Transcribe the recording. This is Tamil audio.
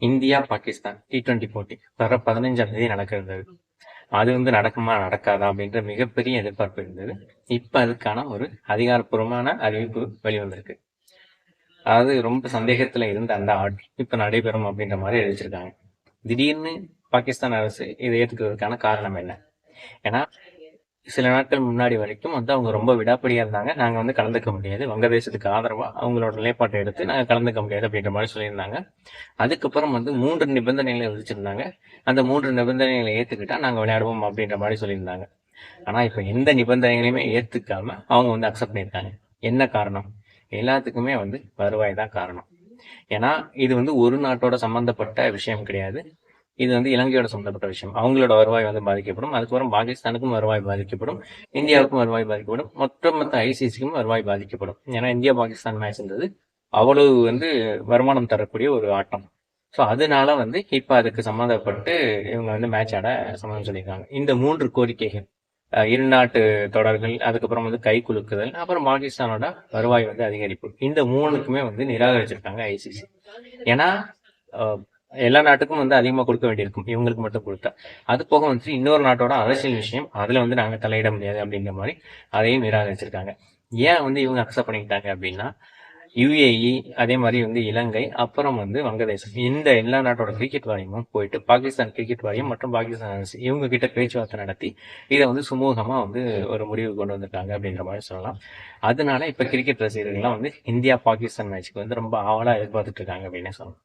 இந்தியா பாகிஸ்தான் T20 போட்டி வர 15ஆம் தேதி நடக்க இருந்தது. அது நடக்குமா நடக்காதா அப்படின்ற மிகப்பெரிய எதிர்பார்ப்பு இருந்தது. இப்ப அதுக்கான ஒரு அதிகாரப்பூர்வமான அறிவிப்பு வெளிவந்திருக்கு. அதாவது ரொம்ப சந்தேகத்துல இருந்த அந்த ஆட்டம் இப்ப நடைபெறும் அப்படின்ற மாதிரி அறிவிச்சிருக்காங்க. திடீர்னு பாகிஸ்தான் அரசு இதை ஏத்துக்கிறதுக்கான காரணம் என்ன? ஏன்னா சில நாட்கள் முன்னாடி வரைக்கும் அவங்க ரொம்ப விடாப்பிடியா இருந்தாங்க. நாங்க கலந்துக்க முடியாது, வங்கதேசத்துக்கு ஆதரவா அவங்களோட நிலைப்பாட்டை எடுத்து நாங்க கலந்துக்க முடியாது அப்படின்ற மாதிரி சொல்லியிருந்தாங்க. அதுக்கப்புறம் 3 நிபந்தனைகளை விதிச்சிருந்தாங்க. அந்த 3 நிபந்தனைகளை ஏத்துக்கிட்டா நாங்க விளையாடுவோம் அப்படின்ற மாதிரி சொல்லியிருந்தாங்க. ஆனா இப்ப எந்த நிபந்தனைகளையுமே ஏத்துக்காம அவங்க அக்செப்ட் பண்ணியிருக்காங்க. என்ன காரணம்? எல்லாத்துக்குமே வருவாய் தான் காரணம். ஏன்னா இது ஒரு நாட்டோட சம்பந்தப்பட்ட விஷயம் கிடையாது. இது இலங்கையோட சம்பந்தப்பட்ட விஷயம். அவங்களோட வருவாய் பாதிக்கப்படும். அதுக்கப்புறம் பாகிஸ்தானுக்கும் வருவாய் பாதிக்கப்படும், இந்தியாவுக்கும் வருவாய் பாதிக்கப்படும், மொத்த ஐசிசிக்கும் வருவாய் பாதிக்கப்படும். ஏன்னா இந்தியா பாகிஸ்தான் மேட்ச்ன்றது அவ்வளவு வருமானம் தரக்கூடிய ஒரு ஆட்டம். ஸோ அதனால இப்ப அதுக்கு சம்மந்தப்பட்டு இவங்க மேட்ச் ஆட சம்மதம் சொல்லியிருக்காங்க. இந்த 3 கோரிக்கைகள், இரு நாட்டு தொடர்கள், அதுக்கப்புறம் கை குலுக்குதல், அப்புறம் பாகிஸ்தானோட வருவாய் அதிகரிப்பு, இந்த 3க்குமே நிராகரிச்சிருக்காங்க ஐசிசி. ஏன்னா எல்லா நாட்டுக்கும் அதிகமா கொடுக்க வேண்டியிருக்கும், இவங்களுக்கு மட்டும் கொடுத்தா. அது போக இன்னொரு நாட்டோட அரசியல் விஷயம், அதுல நாங்க தலையிட முடியாது அப்படின்ற மாதிரி அதையும் நிராகரிச்சிருக்காங்க. ஏன் இவங்க அக்செப்ட் பண்ணிக்கிட்டாங்க அப்படின்னா, யுஏஇ, அதே மாதிரி இலங்கை, அப்புறம் வங்கதேசம், இந்த எல்லா நாட்டோட கிரிக்கெட் வாரியமும் போயிட்டு பாகிஸ்தான் கிரிக்கெட் வாரியம் மற்றும் பாகிஸ்தான் அரசு இவங்க கிட்ட பேச்சுவார்த்தை நடத்தி இதை சுமூகமா ஒரு முடிவு கொண்டு வந்திருக்காங்க அப்படின்ற மாதிரி சொல்லலாம். அதனால இப்ப கிரிக்கெட் ரசிகர்கள்லாம் இந்தியா பாகிஸ்தான் மேட்ச்க்கு ரொம்ப ஆவலா எதிர்பார்த்துட்டு இருக்காங்க அப்படின்னு சொல்லலாம்.